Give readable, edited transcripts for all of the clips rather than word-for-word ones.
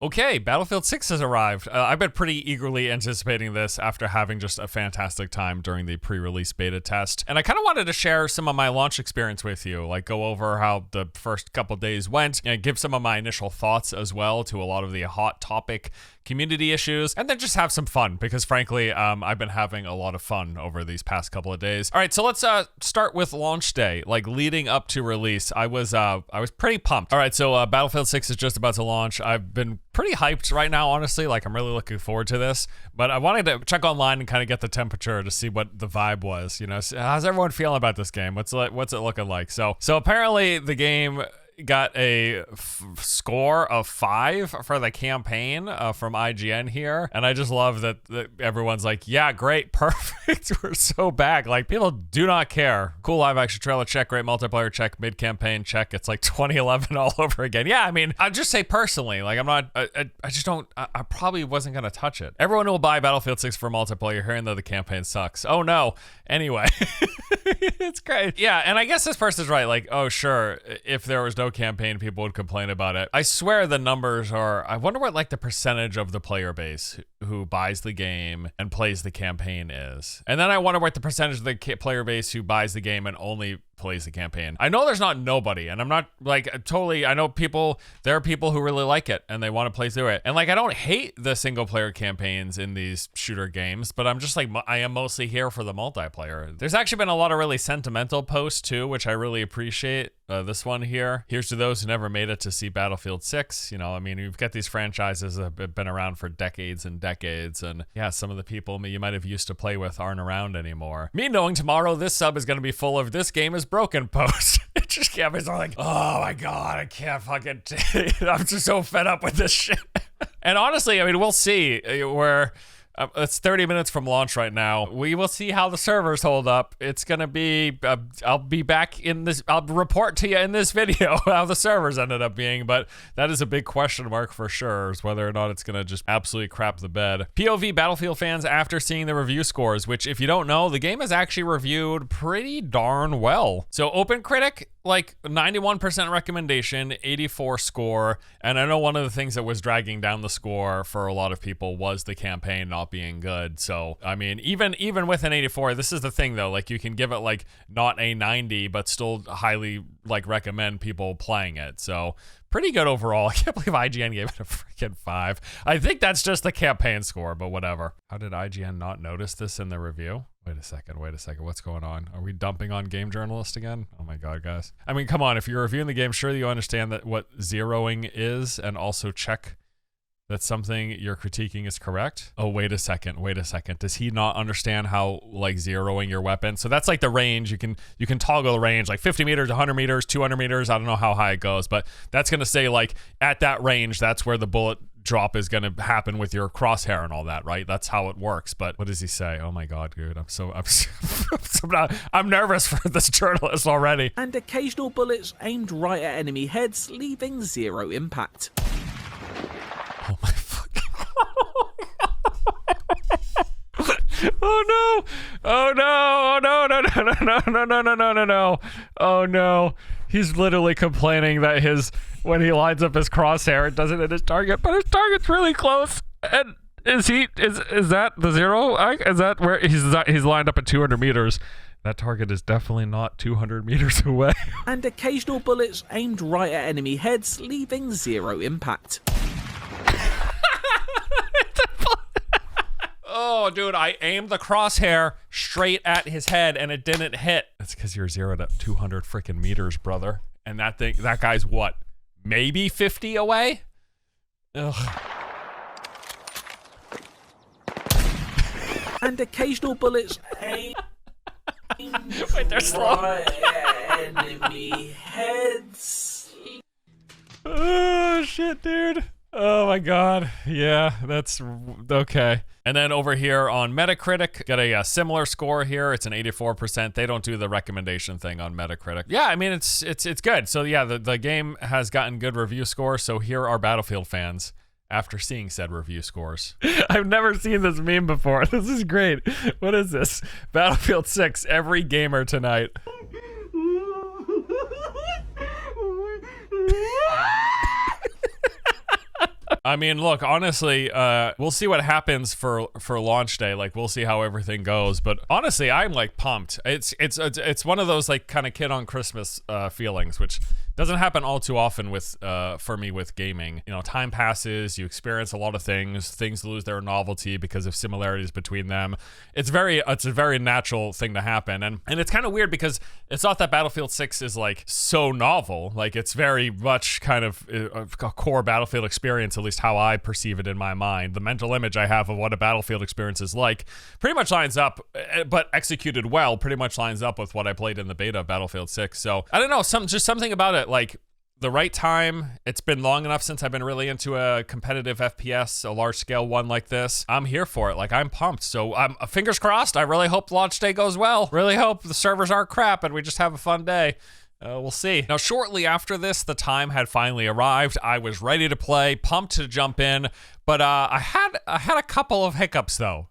Okay, Battlefield 6 has arrived. I've been pretty eagerly anticipating this after having just a fantastic time during the pre-release beta test. And I kind of wanted to share some of my launch experience with you, like go over how the first couple days went and give some of my initial thoughts as well to a lot of the hot topic community issues, and then just have some fun because frankly, I've been having a lot of fun over these past couple of days. All right, so let's start with launch day, like leading up to release. I was pretty pumped. All right, so Battlefield 6 is just about to launch. I've been pretty hyped right now, honestly. Like, I'm really looking forward to this, but I wanted to check online and kind of get the temperature to see what the vibe was. You know, how's everyone feeling about this game? What's it looking like? So apparently the game got a score of 5 for the campaign from IGN here, and I just love that everyone's like, yeah, great, perfect, we're so back. Like, people do not care. Cool live action trailer, check. Great multiplayer, check. Mid campaign, check. It's like 2011 all over again. Yeah, I mean, I'd just say personally, like, I'm not, I just don't, I probably wasn't gonna touch it. Everyone will buy Battlefield 6 for multiplayer, hearing that the campaign sucks. Oh no. Anyway, it's great. Yeah, and I guess this person's right. Like, oh sure, if there was no campaign, people would complain about it. I swear the numbers are, I wonder what like the percentage of the player base who buys the game and plays the campaign is. And then I wonder what the percentage of the player base who buys the game and only plays the campaign. I know there's not nobody, and I'm not like totally, I know there are people who really like it and they want to play through it. And like, I don't hate the single player campaigns in these shooter games, but I'm just like, I am mostly here for the multiplayer. There's actually been a lot of really sentimental posts too, which I really appreciate. This one here, here's to those who never made it to see Battlefield 6. You know, I mean, you've got these franchises that have been around for decades and decades, and yeah, some of the people you might have used to play with aren't around anymore. Me knowing tomorrow this sub is going to be full of "this game is broken" posts. It just can't be so like, oh my god, I can't fucking I'm just so fed up with this shit. And honestly, I mean, we'll see where it's 30 minutes from launch right now. We will see how the servers hold up. It's gonna be, I'll be back in this, I'll report to you in this video how the servers ended up being, but that is a big question mark for sure, is whether or not it's gonna just absolutely crap the bed. POV Battlefield fans after seeing the review scores, which if you don't know, the game is actually reviewed pretty darn well. So OpenCritic, like 91% recommendation, 84 score, and I know one of the things that was dragging down the score for a lot of people was the campaign not being good. So I mean, even with an 84, this is the thing though, like you can give it like not a 90 but still highly like recommend people playing it. So pretty good overall. I can't believe IGN gave it a freaking 5. I think that's just the campaign score, but whatever. How did IGN not notice this in the review? Wait a second, what's going on? Are we dumping on game journalists again? Oh my god, guys. I mean, come on, if you're reviewing the game, surely you understand that what zeroing is, and also check that something you're critiquing is correct. Oh, wait a second. Does he not understand how like zeroing your weapon? So that's like the range. You can toggle the range like 50 meters, 100 meters, 200 meters. I don't know how high it goes, but that's going to say like at that range, that's where the bullet drop is going to happen with your crosshair and all that, right? That's how it works. But what does he say? Oh my god, dude, I'm nervous for this journalist already. And occasional bullets aimed right at enemy heads, leaving 0 impact. Oh my fucking Oh no! Oh no! No! Oh no! He's literally complaining that when he lines up his crosshair, it doesn't hit his target, but his target's really close. And is that the 0? Is that where he's lined up at 200 meters? That target is definitely not 200 meters away. And occasional bullets aimed right at enemy heads, leaving 0 impact. Oh, dude, I aimed the crosshair straight at his head and it didn't hit. That's because you're 0 to 200 freaking meters, brother. And that guy's what? Maybe 50 away? Ugh. And occasional bullets aimed wait, they're slow. right at enemy heads. Oh, shit, dude. Oh my god. Yeah, that's okay. And then over here on Metacritic, got a similar score here. It's an 84%. They don't do the recommendation thing on Metacritic. Yeah, I mean, it's good. So yeah, the game has gotten good review scores. So here are Battlefield fans after seeing said review scores. I've never seen this meme before. This is great. What is this? Battlefield 6, every gamer tonight. I mean, look, honestly, we'll see what happens for launch day. Like, we'll see how everything goes. But honestly, I'm like pumped. It's one of those like kind of kid on Christmas feelings, which doesn't happen all too often with for me with gaming. You know, time passes, you experience a lot of things lose their novelty because of similarities between them. It's a very natural thing to happen, and it's kind of weird because it's not that Battlefield 6 is like so novel. Like, it's very much kind of a core Battlefield experience, at least how I perceive it in my mind. The mental image I have of what a Battlefield experience is like pretty much lines up, but executed well, pretty much lines up with what I played in the beta of Battlefield 6. So I don't know, just something about it, like the right time. It's been long enough since I've been really into a competitive FPS, a large scale one like this. I'm here for it. Like, I'm pumped. So fingers crossed. I really hope launch day goes well. Really hope the servers aren't crap and we just have a fun day. We'll see. Now, shortly after this, the time had finally arrived. I was ready to play, pumped to jump in, but I had a couple of hiccups though.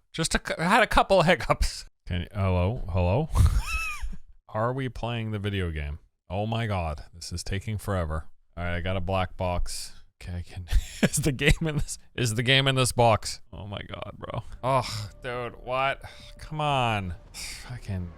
I had a couple of hiccups. Hello? Are we playing the video game? Oh my God, this is taking forever. All right, I got a black box. Okay, is the game in this box? Oh my God, bro. Oh, dude, what? Come on. Fucking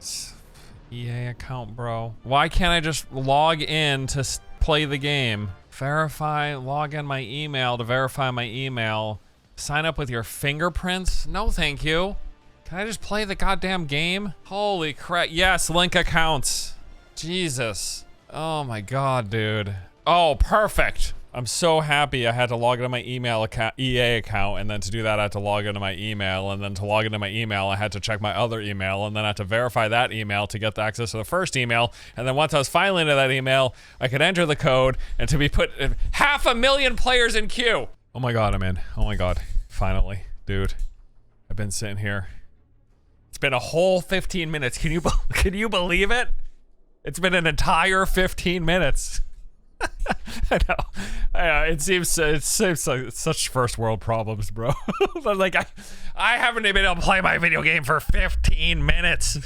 EA account, bro. Why can't I just log in to play the game? Log in my email to verify my email. Sign up with your fingerprints? No, thank you. Can I just play the goddamn game? Holy crap. Yes, link accounts. Jesus. Oh my God, dude. Oh, perfect. I'm so happy I had to log into my email account, EA account, and then to do that I had to log into my email, and then to log into my email I had to check my other email, and then I had to verify that email to get the access to the first email, and then once I was finally into that email, I could enter the code and to be put 500,000 players in queue. Oh my God, I'm in. Oh my God. Finally. Dude. I've been sitting here. It's been a whole 15 minutes. Can you believe it? It's been an entire 15 minutes. I know. It seems like such first world problems, bro. But like, I haven't been able to play my video game for 15 minutes.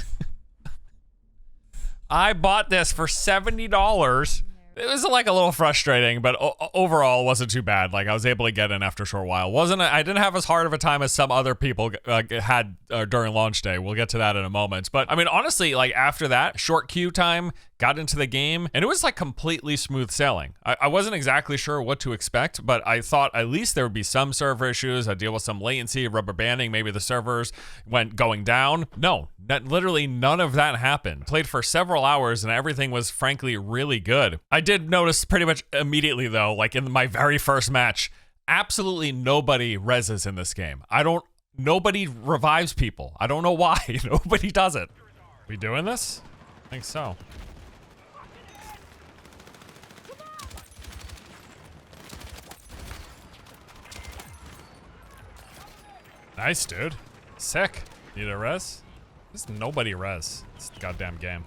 I bought this for $70. It was like a little frustrating, but overall it wasn't too bad. Like, I was able to get in after a short while. I didn't have as hard of a time as some other people had during launch day. We'll get to that in a moment. But I mean, honestly, like after that, short queue time, got into the game, and it was like completely smooth sailing. I wasn't exactly sure what to expect, but I thought at least there would be some server issues. I'd deal with some latency, rubber banding, maybe the servers went going down. No, literally none of that happened. Played for several hours and everything was frankly really good. I did notice pretty much immediately though, like in my very first match, absolutely nobody reses in this game. Nobody revives people. I don't know why. Nobody does it. We doing this? I think so. Nice, dude. Sick. Need a res? There's nobody res. This goddamn game.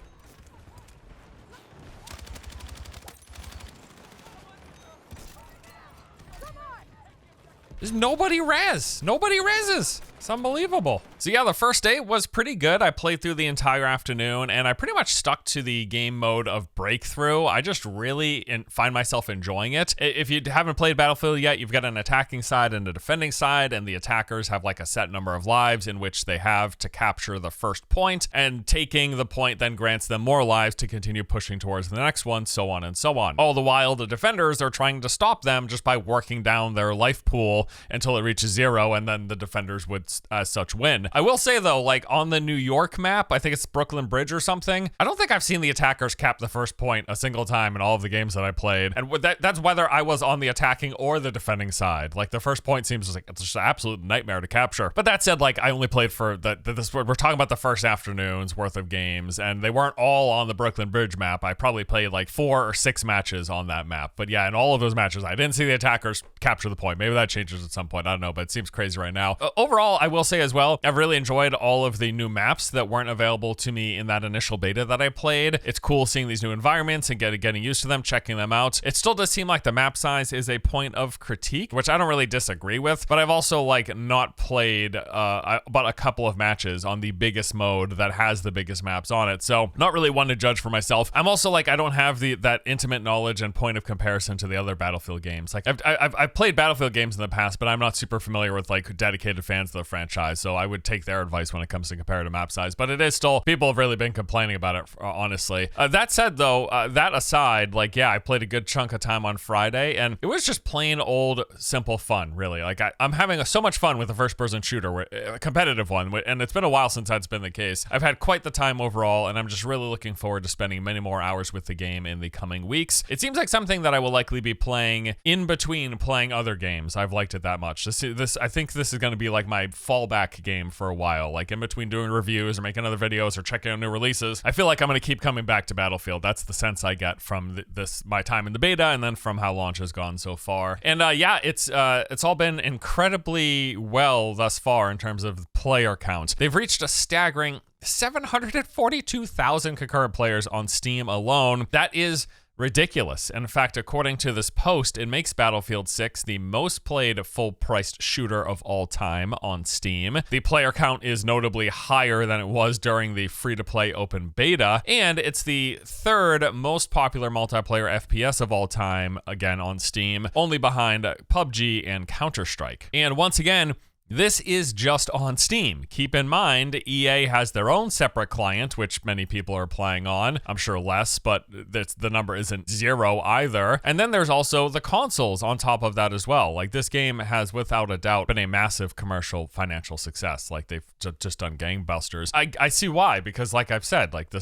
There's nobody res. Nobody reses. It's unbelievable. So yeah, the first day was pretty good. I played through the entire afternoon and I pretty much stuck to the game mode of breakthrough. I just really find myself enjoying it. If you haven't played Battlefield yet, you've got an attacking side and a defending side, and the attackers have like a set number of lives in which they have to capture the first point, and taking the point then grants them more lives to continue pushing towards the next one, so on and so on. All the while, the defenders are trying to stop them just by working down their life pool until it reaches 0, and then the defenders would as such win. I will say though, like on the New York map, I think it's Brooklyn Bridge or something, I don't think I've seen the attackers cap the first point a single time in all of the games that I played. And that's whether I was on the attacking or the defending side. Like the first point seems like it's just an absolute nightmare to capture. But that said, like I only played for we're talking about the first afternoon's worth of games, and they weren't all on the Brooklyn Bridge map. I probably played like 4 or 6 matches on that map. But yeah, in all of those matches, I didn't see the attackers capture the point. Maybe that changes at some point. I don't know, but it seems crazy right now. Overall, I will say as well, I've really enjoyed all of the new maps that weren't available to me in that initial beta that I played. It's cool seeing these new environments and getting used to them, checking them out. It still does seem like the map size is a point of critique, which I don't really disagree with, but I've also like not played but a couple of matches on the biggest mode that has the biggest maps on it. So not really one to judge for myself. I'm also like, I don't have that intimate knowledge and point of comparison to the other Battlefield games. Like I've played Battlefield games in the past, but I'm not super familiar with like dedicated fans of the franchise. So I would take their advice when it comes to comparative map size, but it is still, people have really been complaining about it, honestly. That said though, that aside, like, yeah, I played a good chunk of time on Friday and it was just plain old simple fun, really. Like I'm having so much fun with the first person shooter, a competitive one, and it's been a while since that's been the case. I've had quite the time overall, and I'm just really looking forward to spending many more hours with the game in the coming weeks. It seems like something that I will likely be playing in between playing other games. I've liked it that much. I think this is going to be like my fallback game for a while, like in between doing reviews or making other videos or checking out new releases. I feel like I'm going to keep coming back to Battlefield. That's the sense I get from my time in the beta and then from how launch has gone so far. And yeah, it's all been incredibly well thus far in terms of player count. They've reached a staggering 742,000 concurrent players on Steam alone. That is ridiculous. In fact, according to this post, it makes Battlefield 6 the most played full-priced shooter of all time on Steam. The player count is notably higher than it was during the free-to-play open beta, and it's the third most popular multiplayer FPS of all time, again on Steam, only behind PUBG and Counter-Strike. And once again, this is just on Steam. Keep in mind, EA has their own separate client, which many people are playing on. I'm sure less, but the number isn't zero either. And then there's also the consoles on top of that as well. Like, this game has, without a doubt, been a massive commercial financial success. Like, they've just done gangbusters. I see why, because like I've said, like,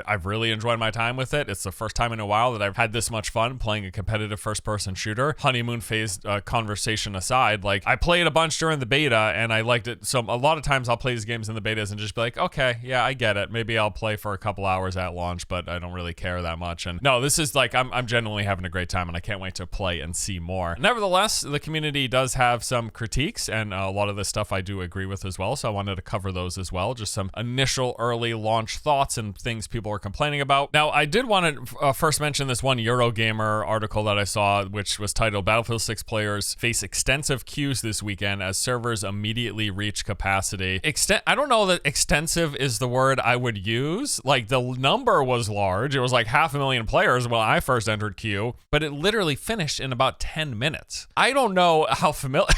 I've really enjoyed my time with it. It's the first time in a while that I've had this much fun playing a competitive first-person shooter. Honeymoon phase conversation aside, like, I played a bunch during the beta and I liked it. So a lot of times I'll play these games in the betas and just be like, okay, yeah, I get it. Maybe I'll play for a couple hours at launch, but I don't really care that much. And no, this is like, I'm genuinely having a great time and I can't wait to play and see more. Nevertheless, the community does have some critiques and a lot of this stuff I do agree with as well. So I wanted to cover those as well. Just some initial early launch thoughts and things people are complaining about. Now, I did want to first mention this one Eurogamer article that I saw, which was titled Battlefield 6 players face extensive queues this weekend as servers immediately reach capacity. I don't know that extensive is the word I would use. Like, the number was large. It was like 500,000 players when I first entered queue, but it literally finished in about 10 minutes. I don't know how familiar...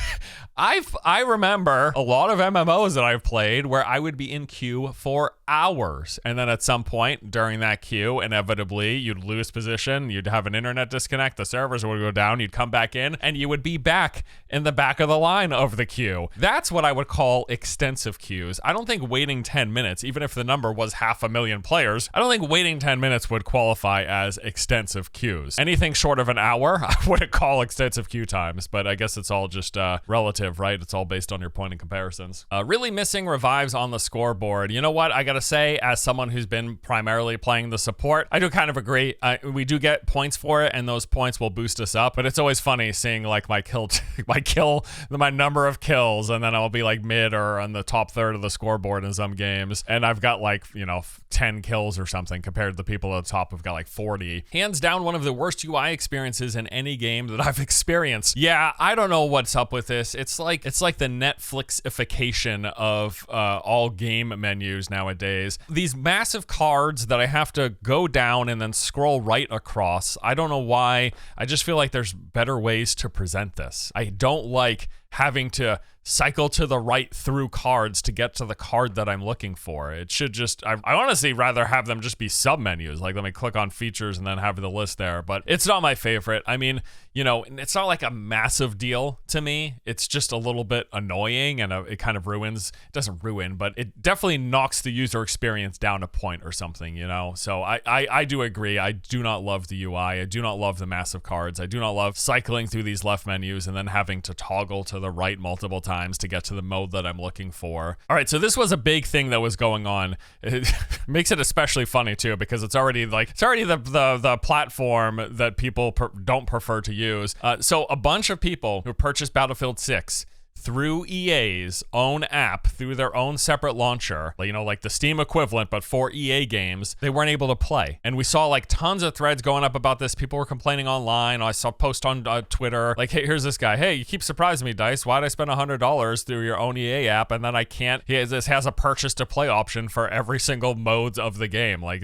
I remember a lot of MMOs that I've played where I would be in queue for hours. And then at some point during that queue, inevitably, you'd lose position. You'd have an internet disconnect. The servers would go down. You'd come back in and you would be back in the back of the line of the queue. That's what I would call extensive queues. I don't think waiting 10 minutes, even if the number was 500,000 players, I don't think waiting 10 minutes would qualify as extensive queues. Anything short of an hour, I wouldn't call extensive queue times, but I guess it's all just relative, right? It's all based on your point and comparisons. Really missing revives on the scoreboard. You know what? I gotta say, as someone who's been primarily playing the support, I do kind of agree. We do get points for it, and those points will boost us up, but it's always funny seeing like my number of kills, and then I'll be like mid or on the top third of the scoreboard in some games, and I've got like, 10 kills or something compared to the people at the top who've got like 40. Hands down, one of the worst UI experiences in any game that I've experienced. Yeah, I don't know what's up with this. It's like the Netflixification of all game menus nowadays. These massive cards that I have to go down and then scroll right across. I don't know why. I just feel like there's better ways to present this. I don't like having to cycle to the right through cards to get to the card that I'm looking for. It should just, I honestly rather have them just be sub-menus. Like, let me click on features and then have the list there, but it's not my favorite. I mean, it's not like a massive deal to me. It's just a little bit annoying, and it kind of it doesn't ruin, but it definitely knocks the user experience down a point or something, So I do agree. I do not love the UI. I do not love the massive cards. I do not love cycling through these left menus and then having to toggle to the right multiple times to get to the mode that I'm looking for. All right, so this was a big thing that was going on. It makes it especially funny too, because it's already the platform that people don't prefer to use. So a bunch of people who purchased Battlefield 6 through EA's own app, through their own separate launcher, like the Steam equivalent, but for EA games, they weren't able to play. And we saw like tons of threads going up about this. People were complaining online. I saw a post on Twitter, like, hey, here's this guy. Hey, you keep surprising me, Dice. Why'd I spend $100 through your own EA app and then I can't? This has a purchase to play option for every single modes of the game, like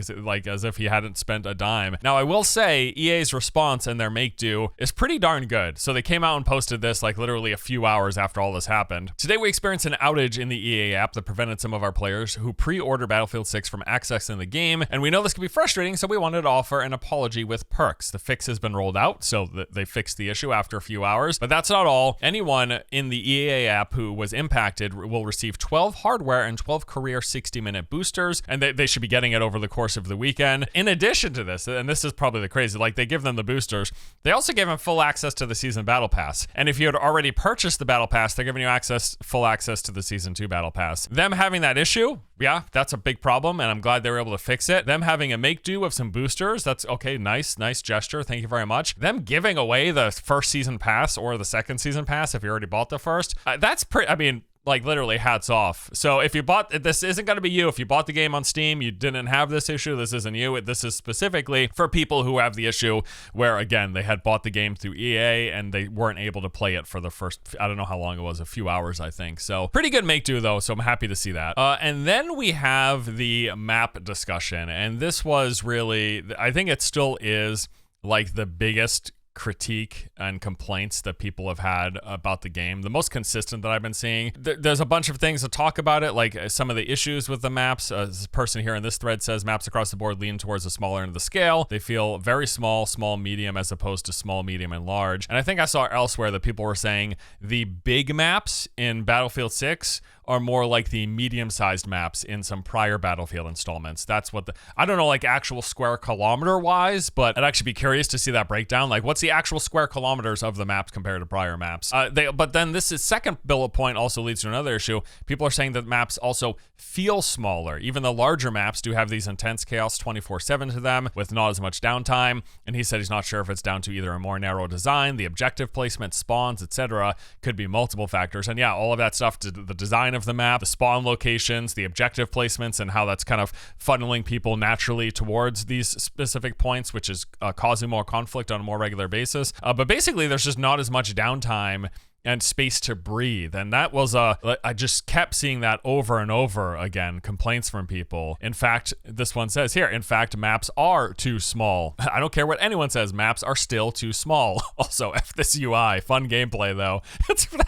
as if he hadn't spent a dime. Now, I will say EA's response and their make do is pretty darn good. So they came out and posted this like literally a few hours after all this happened. Today, we experienced an outage in the EA app that prevented some of our players who pre-ordered Battlefield 6 from accessing the game, and we know this can be frustrating, so we wanted to offer an apology with perks. The fix has been rolled out, so they fixed the issue after a few hours, but that's not all. Anyone in the EA app who was impacted will receive 12 hardware and 12 career 60-minute boosters, and they should be getting it over the course of the weekend. In addition to this, and this is probably the crazy, like they give them the boosters, they also give them full access to the season battle pass, and if you had already purchased the battle pass, they're giving you full access to the season 2 battle pass. Them having that issue, yeah, that's a big problem, and I'm glad they were able to fix it. Them having a make do of some boosters, that's okay, nice gesture, thank you very much. Them giving away the first season pass or the second season pass if you already bought the first, that's pretty, like literally hats off. So if you bought, this isn't going to be you. If you bought the game on Steam, you didn't have this issue, this isn't you. This is specifically for people who have the issue where, again, they had bought the game through EA and they weren't able to play it for the first, I don't know how long it was, a few hours, I think. So pretty good make do though, so I'm happy to see that. And then we have the map discussion. And this was really, I think it still is like the biggest critique and complaints that people have had about the game, the most consistent that I've been seeing. There's a bunch of things to talk about it, like some of the issues with the maps. This person here in this thread says maps across the board lean towards the smaller end of the scale. They feel very small, medium, as opposed to small, medium, and large. And I think I saw elsewhere that people were saying the big maps in Battlefield 6 are more like the medium-sized maps in some prior Battlefield installments. That's what I don't know, like actual square kilometer wise, but I'd actually be curious to see that breakdown. Like, what's the actual square kilometers of the maps compared to prior maps? But then this is second bullet point also leads to another issue. People are saying that maps also feel smaller. Even the larger maps do have these intense chaos 24/7 to them with not as much downtime. And he said he's not sure if it's down to either a more narrow design, the objective placement, spawns, etc. Could be multiple factors. And yeah, all of that stuff, the design of the map, the spawn locations, the objective placements, and how that's kind of funneling people naturally towards these specific points, which is causing more conflict on a more regular basis. But basically, there's just not as much downtime and space to breathe. And that was I just kept seeing that over and over again, complaints from people. In fact, this one says here, in fact, maps are too small. I don't care what anyone says, maps are still too small. Also, F this UI, fun gameplay though.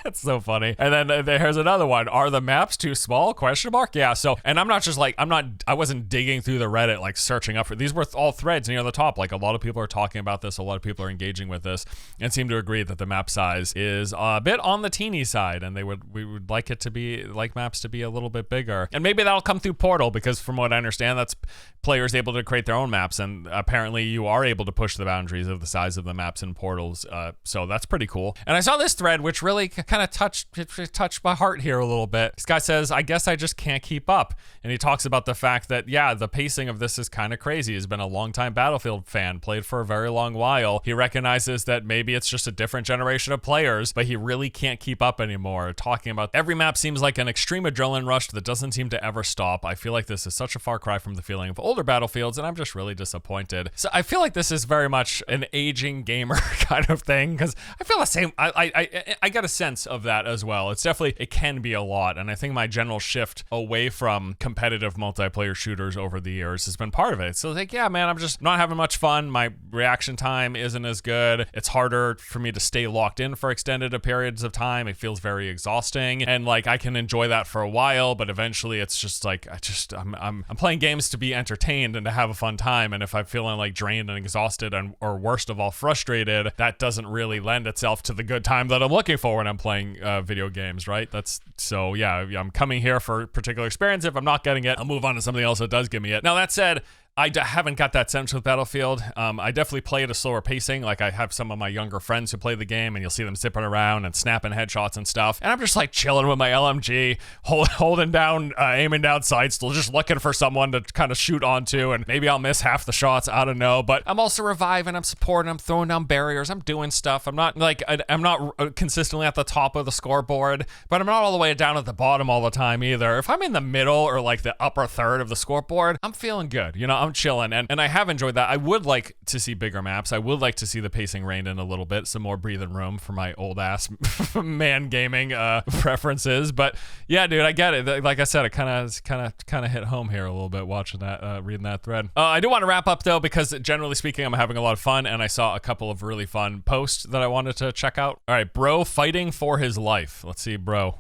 That's so funny. And then here's another one. Are the maps too small? Question mark. Yeah. So, and I wasn't digging through the Reddit, like searching up for, these were all threads near the top. Like a lot of people are talking about this. A lot of people are engaging with this and seem to agree that the map size is bit on the teeny side, and we would like it to be, like maps to be a little bit bigger. And maybe that'll come through Portal, because from what I understand, that's players able to create their own maps, and apparently you are able to push the boundaries of the size of the maps in Portals. So that's pretty cool. And I saw this thread which really kind of touched my heart here a little bit. This guy says, I guess I just can't keep up. And he talks about the fact that, yeah, the pacing of this is kind of crazy. He's been a longtime Battlefield fan, played for a very long while. He recognizes that maybe it's just a different generation of players, but he really can't keep up anymore. Talking about every map seems like an extreme adrenaline rush that doesn't seem to ever stop. I feel like this is such a far cry from the feeling of older Battlefields, and I'm just really disappointed. So I feel like this is very much an aging gamer kind of thing, because I feel the same. I get a sense of that as well. It's definitely, it can be a lot, and I think my general shift away from competitive multiplayer shooters over the years has been part of it. So like, yeah, man, I'm just not having much fun. My reaction time isn't as good. It's harder for me to stay locked in for extended periods of time. It feels very exhausting, and like I can enjoy that for a while, but eventually it's just like I'm playing games to be entertained and to have a fun time, and if I'm feeling like drained and exhausted or worst of all frustrated, that doesn't really lend itself to the good time that I'm looking for when I'm playing video games, right? That's so, yeah, I'm coming here for a particular experience. If I'm not getting it, I'll move on to something else that does give me it. Now that said, I haven't got that sense with Battlefield. I definitely play at a slower pacing. Like I have some of my younger friends who play the game, and you'll see them zipping around and snapping headshots and stuff. And I'm just like chilling with my LMG, holding down, aiming down sights, still just looking for someone to kind of shoot onto, and maybe I'll miss half the shots. I don't know, but I'm also reviving, I'm supporting, I'm throwing down barriers, I'm doing stuff. I'm not like I'm not consistently at the top of the scoreboard, but I'm not all the way down at the bottom all the time either. If I'm in the middle or like the upper third of the scoreboard, I'm feeling good. You know, I'm chilling, and I have enjoyed that. I would like to see bigger maps. I would like to see the pacing reined in a little bit, some more breathing room for my old ass man gaming preferences. But yeah, dude, I get it. Like I said, it kind of hit home here a little bit watching that, reading that thread. I do want to wrap up though, because generally speaking, I'm having a lot of fun, and I saw a couple of really fun posts that I wanted to check out. All right, bro fighting for his life. Let's see, bro.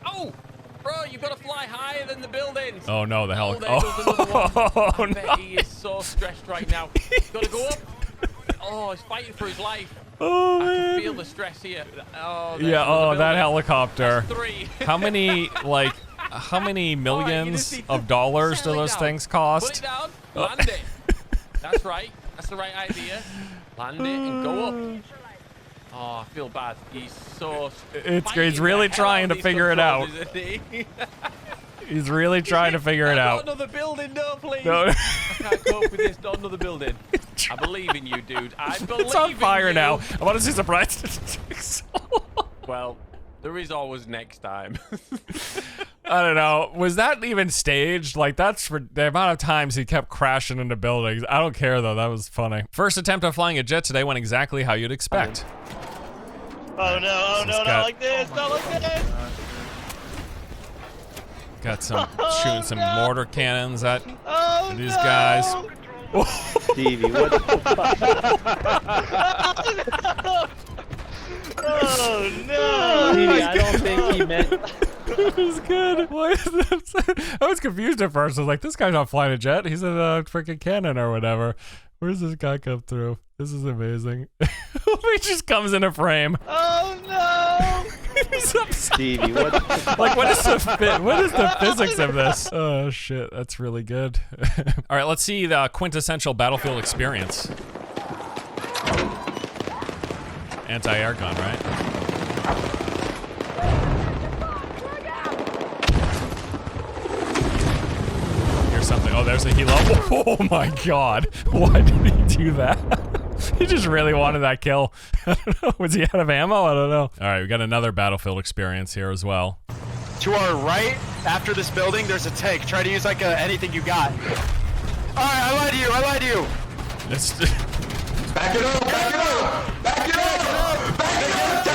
Oh, bro, you've got to fly higher than the buildings. Oh no, the hell. Oh, I bet he is so stressed right now. He's got to go up. Oh, he's fighting for his life. Oh, I man. can feel the stress here. Oh, Yeah, oh, that helicopter. That's 3. How many millions of dollars do those things cost? Put it down, land it. That's right. That's the right idea. Land it and go up. Oh, I feel bad. He's so... He's really trying to figure it out. He's really trying to figure it out. Not another building, no, please. No. I can't cope with this. Not another building. I believe in you, dude. I believe It's on fire in now. you. I want to see some bright statistics. Well, there is always next time. I don't know. Was that even staged? Like, that's for the amount of times he kept crashing into buildings. I don't care, though. That was funny. First attempt at flying a jet today went exactly how you'd expect. Oh no, not like this, not like this! Got some shooting some mortar cannons at these no. guys. Stevie, what the fuck? Oh no! Stevie, I don't think he meant... It was good. Why is this? I was confused at first. I was like, this guy's not flying a jet. He's in a freaking cannon or whatever. Where's this guy come through? This is amazing. He just comes in a frame. Oh no! He's upside. Stevie, what the fuck? Like, what is the physics of this? Oh shit, that's really good. All right, let's see the quintessential Battlefield experience. Anti-air gun, right? Here's something. Oh, there's a helo. Oh my god. Why did he do that? He just really wanted that kill. I don't know. Was he out of ammo? I don't know. All right, we got another Battlefield experience here as well. To our right, after this building, there's a tank. Try to use like anything you got. All right, I lied to you. I lied to you. It's Back it up! Back it up! Back it up! Back it up!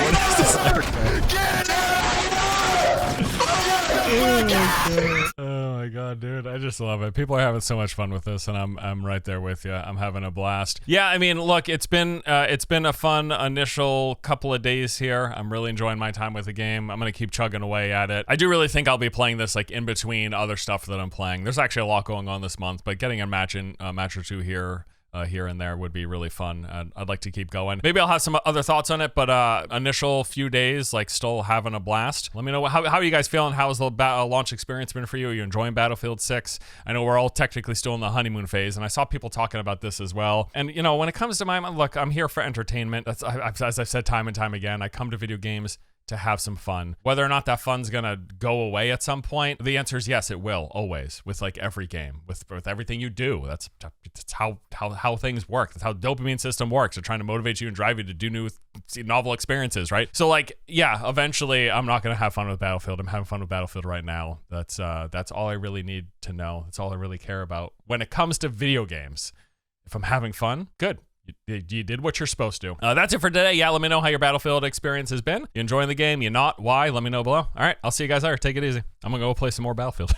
what is this? Get it! Oh my god, dude, I just love it. People are having so much fun with this, and I'm right there with you. I'm having a blast. Yeah, I mean, look, it's been a fun initial couple of days here. I'm really enjoying my time with the game. I'm gonna keep chugging away at it. I do really think I'll be playing this like in between other stuff that I'm playing. There's actually a lot going on this month, but getting a match or two here and there would be really fun. I'd like to keep going. Maybe I'll have some other thoughts on it, but initial few days, like, still having a blast. Let me know how are you guys feeling? How's the launch experience been for you? Are you enjoying Battlefield 6? I know we're all technically still in the honeymoon phase, and I saw people talking about this as well. And you know, when it comes to my look, I'm here for entertainment. That's as I've said time and time again. I come to video games to have some fun. Whether or not that fun's gonna go away at some point, the answer is yes, it will, always, with like every game, with everything you do. That's how things work. That's how the dopamine system works. They're trying to motivate you and drive you to do new novel experiences, right? So like, yeah, eventually I'm not gonna have fun with Battlefield. I'm having fun with Battlefield right now. That's all I really need to know. That's all I really care about when it comes to video games. If I'm having fun, good. You did what you're supposed to. That's it for today. Yeah, let me know how your Battlefield experience has been. You enjoying the game? You not? Why? Let me know below. All right, I'll see you guys there. Take it easy. I'm gonna go play some more Battlefield.